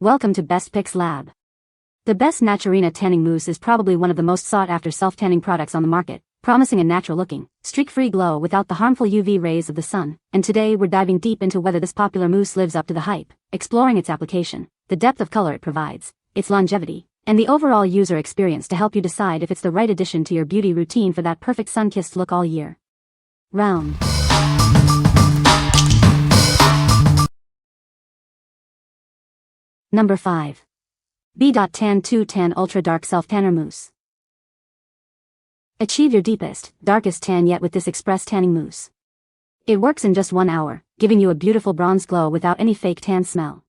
Welcome to Best Picks Lab. The best Naturena Tanning Mousse is probably one of the most sought-after self-tanning products on the market, promising a natural-looking, streak-free glow without the harmful UV rays of the sun. And today we're diving deep into whether this popular mousse lives up to the hype, exploring its application, the depth of color it provides, its longevity, and the overall user experience to help you decide if it's the right addition to your beauty routine for that perfect sun-kissed look all year round. Number 5. B.TAN 2-Tan Ultra Dark Self Tanner Mousse. Achieve your deepest, darkest tan yet with this express tanning mousse. It works in just 1 hour, giving you a beautiful bronze glow without any fake tan smell.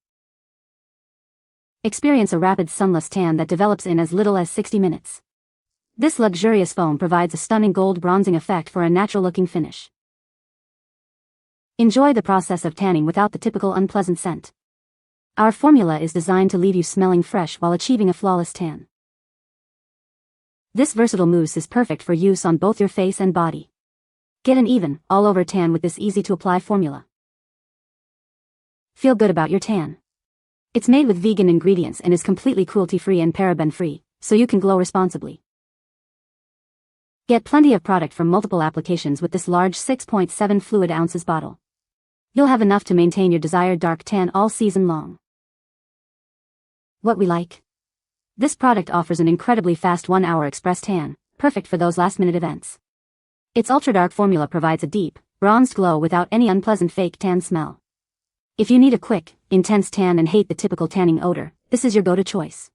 Experience a rapid sunless tan that develops in as little as 60 minutes. This luxurious foam provides a stunning gold bronzing effect for a natural-looking finish. Enjoy the process of tanning without the typical unpleasant scent. Our formula is designed to leave you smelling fresh while achieving a flawless tan. This versatile mousse is perfect for use on both your face and body. Get an even, all-over tan with this easy-to-apply formula. Feel good about your tan. It's made with vegan ingredients and is completely cruelty-free and paraben-free, so you can glow responsibly. Get plenty of product from multiple applications with this large 6.7 fluid ounces bottle. You'll have enough to maintain your desired dark tan all season long. What we like? This product offers an incredibly fast 1-hour express tan, perfect for those last-minute events. Its ultra-dark formula provides a deep, bronzed glow without any unpleasant fake tan smell. If you need a quick, intense tan and hate the typical tanning odor, this is your go-to choice.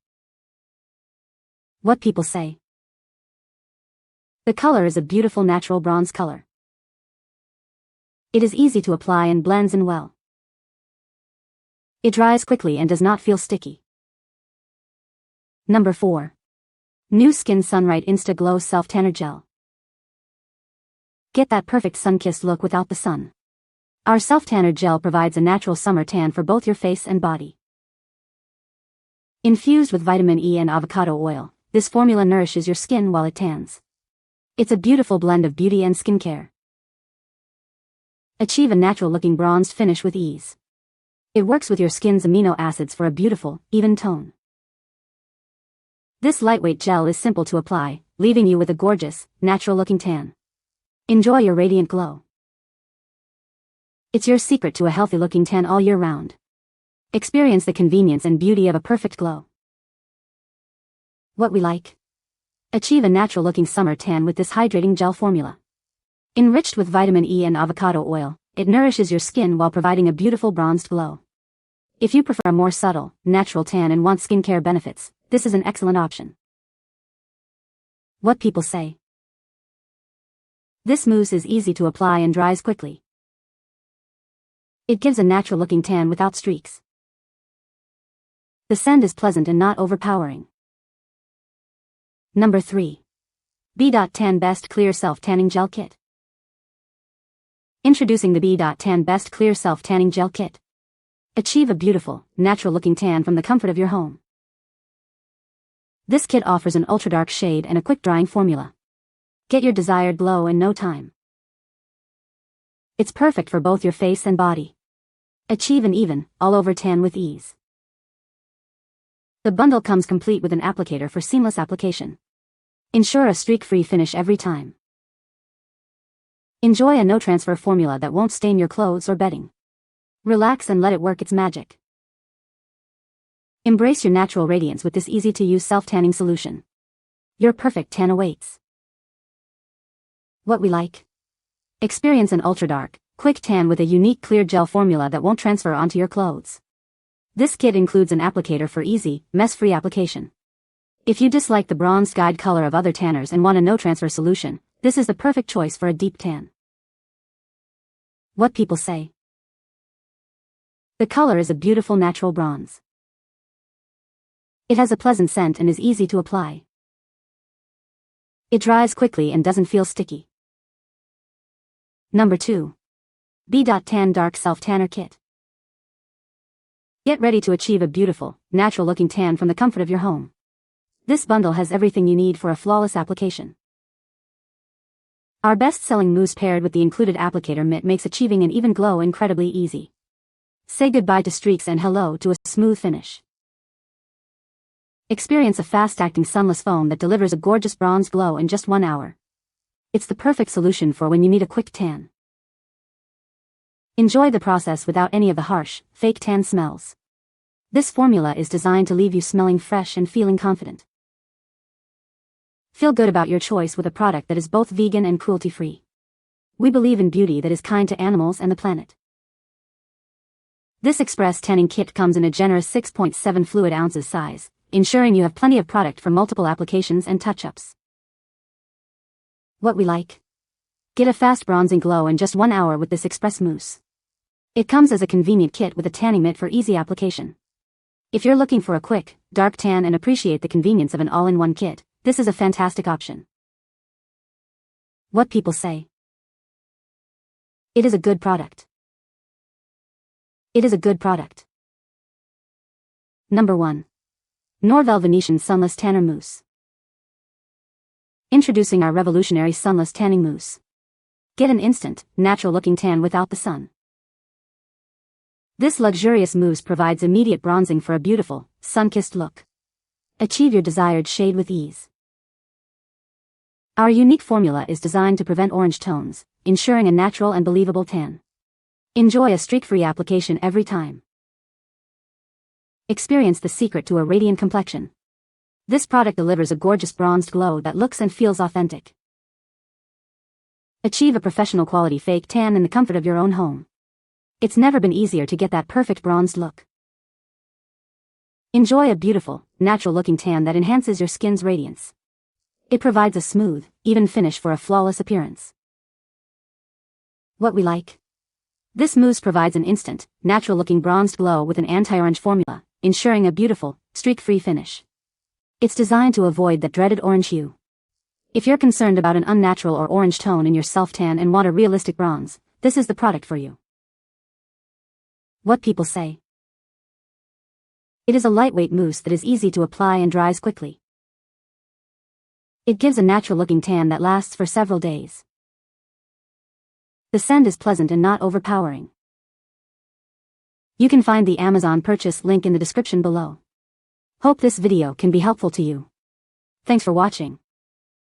What people say. The color is a beautiful natural bronze color. It is easy to apply and blends in well. It dries quickly and does not feel sticky. Number 4. New Skin Sunright Insta Glow Self Tanner Gel. Get that perfect sun-kissed look without the sun. Our Self Tanner Gel provides a natural summer tan for both your face and body. Infused with vitamin E and avocado oil, this formula nourishes your skin while it tans. It's a beautiful blend of beauty and skincare. Achieve a natural-looking bronzed finish with ease. It works with your skin's amino acids for a beautiful, even tone. This lightweight gel is simple to apply, leaving you with a gorgeous, natural-looking tan. Enjoy your radiant glow. It's your secret to a healthy-looking tan all year round. Experience the convenience and beauty of a perfect glow. What we like? Achieve a natural-looking summer tan with this hydrating gel formula. Enriched with vitamin E and avocado oil, it nourishes your skin while providing a beautiful bronzed glow. If you prefer a more subtle, natural tan and want skincare benefits, this is an excellent option. What people say. This mousse is easy to apply and dries quickly. It gives a natural-looking tan without streaks. The scent is pleasant and not overpowering. Number 3. B.TAN Best Clear Self Tanning Gel Kit. Introducing the B.TAN Best Clear Self Tanning Gel Kit. Achieve a beautiful, natural-looking tan from the comfort of your home. This kit offers an ultra-dark shade and a quick-drying formula. Get your desired glow in no time. It's perfect for both your face and body. Achieve an even, all-over tan with ease. The bundle comes complete with an applicator for seamless application. Ensure a streak-free finish every time. Enjoy a no-transfer formula that won't stain your clothes or bedding. Relax and let it work its magic. Embrace your natural radiance with this easy-to-use self-tanning solution. Your perfect tan awaits. What we like? Experience an ultra-dark, quick tan with a unique clear gel formula that won't transfer onto your clothes. This kit includes an applicator for easy, mess-free application. If you dislike the bronzed guide color of other tanners and want a no-transfer solution, this is the perfect choice for a deep tan. What people say. The color is a beautiful natural bronze. It has a pleasant scent and is easy to apply. It dries quickly and doesn't feel sticky. Number 2. B.TAN Dark Self Tanner Kit. Get ready to achieve a beautiful, natural-looking tan from the comfort of your home. This bundle has everything you need for a flawless application. Our best-selling mousse paired with the included applicator mitt makes achieving an even glow incredibly easy. Say goodbye to streaks and hello to a smooth finish. Experience a fast-acting sunless foam that delivers a gorgeous bronze glow in just 1 hour. It's the perfect solution for when you need a quick tan. Enjoy the process without any of the harsh, fake tan smells. This formula is designed to leave you smelling fresh and feeling confident. Feel good about your choice with a product that is both vegan and cruelty-free. We believe in beauty that is kind to animals and the planet. This express tanning kit comes in a generous 6.7 fluid ounces size, ensuring you have plenty of product for multiple applications and touch-ups. What we like? Get a fast bronzing glow in just 1 hour with this express mousse. It comes as a convenient kit with a tanning mitt for easy application. If you're looking for a quick, dark tan and appreciate the convenience of an all-in-one kit, this is a fantastic option. What people say. It is a good product. It is a good product. Number 1. Norvell Venetian Sunless Tanner Mousse. Introducing our revolutionary Sunless Tanning Mousse. Get an instant, natural-looking tan without the sun. This luxurious mousse provides immediate bronzing for a beautiful, sun-kissed look. Achieve your desired shade with ease. Our unique formula is designed to prevent orange tones, ensuring a natural and believable tan. Enjoy a streak-free application every time. Experience the secret to a radiant complexion. This product delivers a gorgeous bronzed glow that looks and feels authentic. Achieve a professional quality fake tan in the comfort of your own home. It's never been easier to get that perfect bronzed look. Enjoy a beautiful, natural-looking tan that enhances your skin's radiance. It provides a smooth, even finish for a flawless appearance. What we like? This mousse provides an instant, natural-looking bronzed glow with an anti-orange formula, ensuring a beautiful, streak-free finish. It's designed to avoid that dreaded orange hue. If you're concerned about an unnatural or orange tone in your self-tan and want a realistic bronze, this is the product for you. What people say. It is a lightweight mousse that is easy to apply and dries quickly. It gives a natural-looking tan that lasts for several days. The scent is pleasant and not overpowering. You can find the Amazon purchase link in the description below. Hope this video can be helpful to you. Thanks for watching.